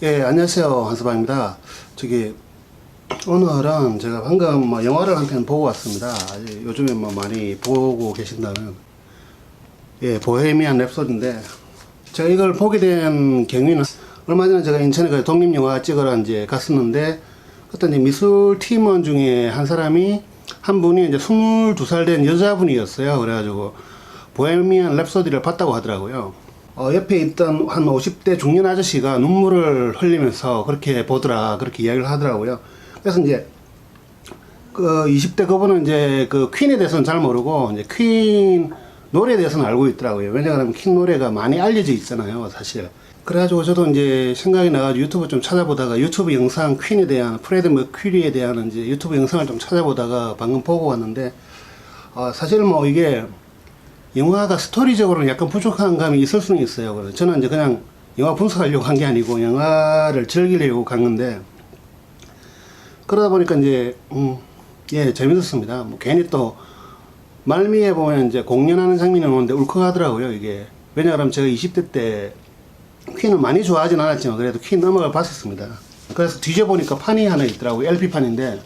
예, 안녕하세요. 한서방입니다. 오늘은 제가 방금 영화를 한 편 보고 왔습니다. 요즘에 많이 보고 계신다는, 예, 보헤미안 랩소디인데, 제가 이걸 보게 된 경위는, 얼마 전에 제가 인천에 독립영화 찍으러 이제 갔었는데, 그때 이제 미술 팀원 중에 한 분이 이제 22살 된 여자분이었어요. 그래가지고, 보헤미안 랩소디를 봤다고 하더라고요. 옆에 있던 한 50대 중년 아저씨가 눈물을 흘리면서 그렇게 보더라, 그렇게 이야기를 하더라고요. 그래서 이제, 20대 그분은 이제 그 퀸에 대해서는 잘 모르고, 이제 퀸 노래에 대해서는 알고 있더라고요. 왜냐하면 퀸 노래가 많이 알려져 있잖아요, 사실. 그래가지고 저도 이제 생각이 나가지고 유튜브 좀 찾아보다가 유튜브 영상 퀸에 대한, 프레드 머큐리에 대한 이제 유튜브 영상을 좀 찾아보다가 방금 보고 왔는데, 사실 이게, 영화가 스토리적으로는 약간 부족한 감이 있을 수는 있어요. 그래서 저는 이제 그냥 영화 분석하려고 한 게 아니고 영화를 즐기려고 간 건데, 그러다 보니까 이제 예, 재밌었습니다. 괜히 또 말미에 보면 이제 공연하는 장면이 오는데 울컥하더라고요. 이게 왜냐하면 제가 20대 때 퀸을 많이 좋아하진 않았지만 그래도 퀸 음악을 봤었습니다. 그래서 뒤져보니까 판이 하나 있더라고요. LP판인데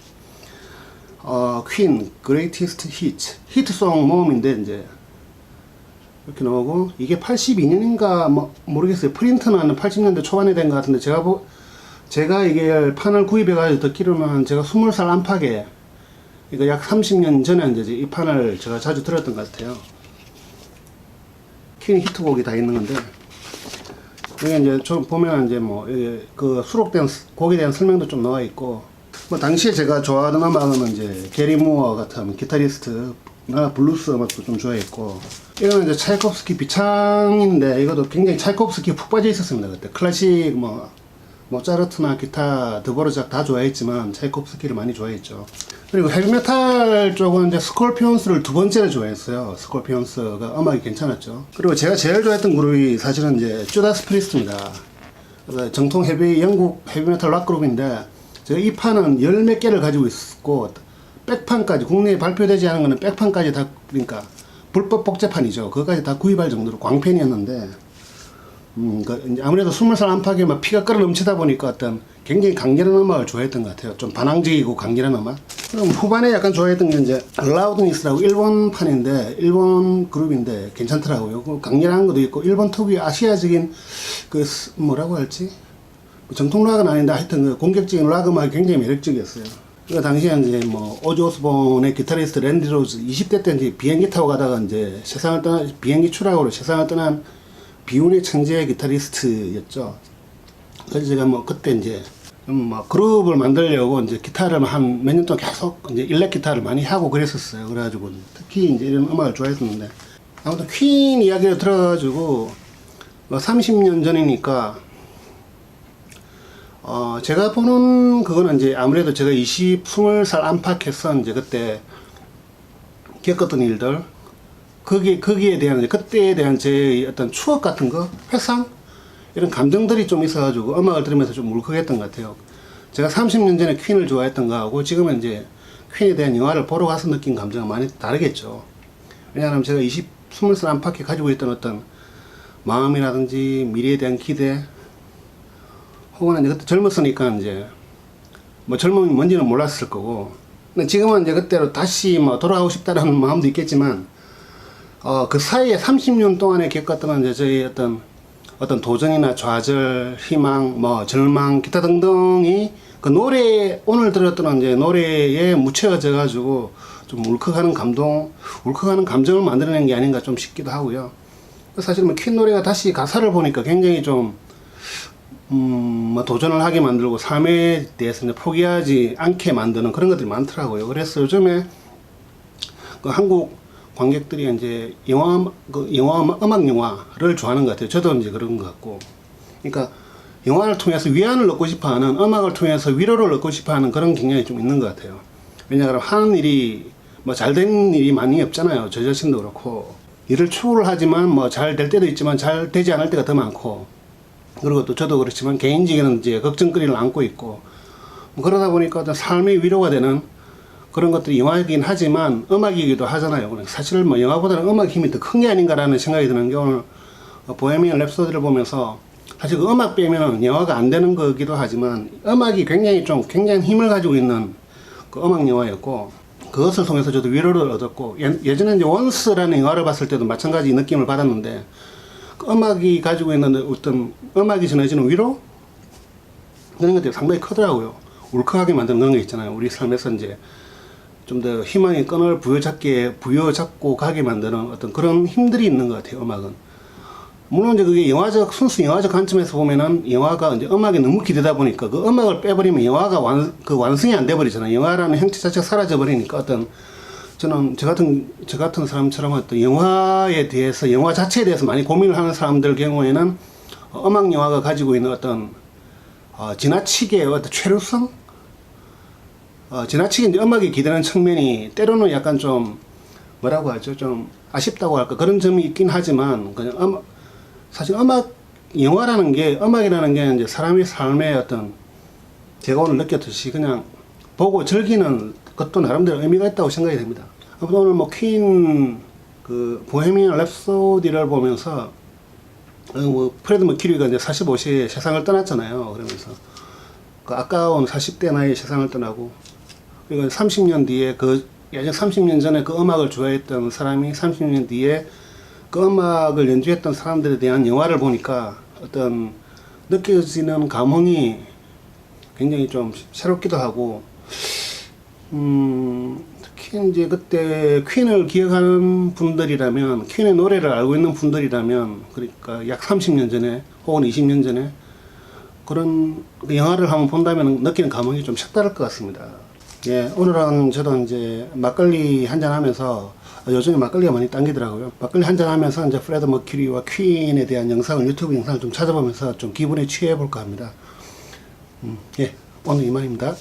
퀸 Greatest Hits 히트송 모음인데 이제 이렇게 나오고, 이게 82년인가 모르겠어요. 프린트는 한 80년대 초반에 된 것 같은데, 제가 이게 판을 구입해가지고 듣기로는 제가 20살 안팎에, 이거 약 30년 전에 이제 이 판을 제가 자주 들었던 것 같아요. 퀸 히트곡이 다 있는 건데, 여기 이제 좀 보면 이제 이게 그 수록된 곡에 대한 설명도 좀 나와 있고, 당시에 제가 좋아하던 음악은 이제 게리 무어 같은 기타리스트, 나 블루스 음악도 좀 좋아했고, 이거는 이제 차이콥스키 비창인데, 이것도 굉장히 차이콥스키에 푹 빠져 있었습니다. 그때 클래식 모차르트나 기타, 드보르작 다 좋아했지만 차이콥스키를 많이 좋아했죠. 그리고 헤비메탈 쪽은 이제 스콜피온스를 두 번째로 좋아했어요. 스콜피온스가 음악이 괜찮았죠. 그리고 제가 제일 좋아했던 그룹이 사실은 이제 주다스 프리스트입니다. 정통 영국 헤비메탈 락 그룹인데, 제가 이 판은 열 몇 개를 가지고 있었고, 백판까지, 국내에 발표되지 않은 거는 백판까지 다, 그러니까 불법 복제판이죠. 그거까지 다 구입할 정도로 광팬이었는데, 아무래도 20살 안팎에 피가 끓어 넘치다 보니까 어떤 굉장히 강렬한 음악을 좋아했던 것 같아요. 좀 반항적이고 강렬한 음악. 그럼 후반에 약간 좋아했던 게 이제 라우드니스라고 일본판인데, 일본 그룹인데 괜찮더라고요. 그 강렬한 것도 있고, 일본 특유의 아시아적인 뭐라고 할지? 정통 락은 아닌데 하여튼 그 공격적인 락 음악이 굉장히 매력적이었어요. 그 당시에 이제 오지 오스본의 기타리스트 랜디 로즈 20대 때 이제 비행기 타고 가다가 이제 비행기 추락으로 세상을 떠난 비운의 천재 기타리스트였죠. 그래서 제가 그때 이제 그룹을 만들려고 이제 기타를 한 몇 년 동안 계속 이제 일렉 기타를 많이 하고 그랬었어요. 그래가지고 특히 이제 이런 음악을 좋아했었는데, 아무튼 퀸 이야기를 들어가지고 30년 전이니까 제가 보는 그거는 이제 아무래도 제가 20살 안팎에서 이제 그때 겪었던 일들, 거기에 대한, 그때에 대한 제 어떤 추억 같은 거, 회상? 이런 감정들이 좀 있어가지고 음악을 들으면서 좀 울컥했던 것 같아요. 제가 30년 전에 퀸을 좋아했던 거하고 지금은 이제 퀸에 대한 영화를 보러 가서 느낀 감정은 많이 다르겠죠. 왜냐하면 제가 20살 안팎에 가지고 있던 어떤 마음이라든지 미래에 대한 기대, 혹은 이제 그때 젊었으니까 이제 젊음이 뭔지는 몰랐을 거고, 근데 지금은 이제 그때로 다시 돌아가고 싶다라는 마음도 있겠지만, 그 사이에 30년 동안에 겪었던 이제 저희 어떤 도전이나 좌절, 희망, 절망, 기타 등등이 그 오늘 들었던 이제 노래에 묻혀져 가지고 좀 울컥하는 감정을 만들어낸 게 아닌가 좀 싶기도 하고요. 사실 퀸 노래가 다시 가사를 보니까 굉장히 좀 도전을 하게 만들고 삶에 대해서 포기하지 않게 만드는 그런 것들이 많더라고요. 그래서 요즘에 그 한국 관객들이 이제 음악 영화를 좋아하는 것 같아요. 저도 이제 그런 것 같고. 그러니까 영화를 통해서 위안을 얻고 싶어 하는, 음악을 통해서 위로를 얻고 싶어 하는 그런 경향이 좀 있는 것 같아요. 왜냐하면 하는 일이 잘 된 일이 많이 없잖아요. 저 자신도 그렇고. 일을 추구를 하지만 잘 될 때도 있지만 잘 되지 않을 때가 더 많고. 그리고 또 저도 그렇지만 개인적인 이제 걱정거리를 안고 있고, 그러다 보니까 어떤 삶의 위로가 되는 그런 것들이 영화이긴 하지만 음악이기도 하잖아요. 사실 영화보다는 음악 힘이 더 큰 게 아닌가라는 생각이 드는 게, 오늘 보헤미안 랩소디를 보면서 사실 그 음악 빼면은 영화가 안 되는 거기도 하지만 음악이 굉장히 힘을 가지고 있는 그 음악 영화였고 그것을 통해서 저도 위로를 얻었고 예전에 이제 원스라는 영화를 봤을 때도 마찬가지 느낌을 받았는데 그 음악이 가지고 있는 어떤 음악이 전해지는 위로 그런 것들이 상당히 크더라고요. 울컥하게 만드는 그런 게 있잖아요. 우리 삶에서 이제 좀 더 희망의 끈을 부여잡고 가게 만드는 어떤 그런 힘들이 있는 것 같아요. 음악은. 물론 이제 그게 순수 영화적 관점에서 보면은 영화가 이제 음악에 너무 기대다 보니까 그 음악을 빼버리면 영화가 완성이 안 돼버리잖아요. 영화라는 형체 자체가 사라져 버리니까 어떤 저는 저 같은 사람처럼 어떤 영화에 대해서 영화 자체에 대해서 많이 고민을 하는 사람들 경우에는 음악 영화가 가지고 있는 어떤 지나치게 어떤 최루성 지나치게 이제 음악에 기대는 측면이 때로는 약간 좀 뭐라고 하죠? 좀 아쉽다고 할까 그런 점이 있긴 하지만 그냥 사실 음악이라는 게 이제 사람의 삶의 어떤 제가 오늘 느꼈듯이 그냥 보고 즐기는 것도 나름대로 의미가 있다고 생각이 됩니다. 오늘 뭐 퀸 그 보헤미안 랩소디를 보면서 뭐 프레드 머큐리가 이제 45세에 세상을 떠났잖아요. 그러면서 그 아까운 40대 나이에 세상을 떠나고 그리고 30년 뒤에 예전 30년 전에 그 음악을 좋아했던 사람이 30년 뒤에 그 음악을 연주했던 사람들에 대한 영화를 보니까 어떤 느껴지는 감흥이 굉장히 좀 새롭기도 하고, 특히 이제 그때 퀸을 기억하는 분들이라면, 퀸의 노래를 알고 있는 분들이라면, 그러니까 약 30년 전에 혹은 20년 전에 그런 영화를 한번 본다면 느끼는 감흥이 좀 색다를 것 같습니다. 예, 오늘은 저도 이제 막걸리 한잔 하면서 요즘에 막걸리가 많이 당기더라고요. 막걸리 한잔 하면서 이제 프레드 머큐리와 퀸에 대한 영상을, 유튜브 영상을 좀 찾아보면서 좀 기분에 취해 볼까 합니다. 예, 오늘 이만입니다.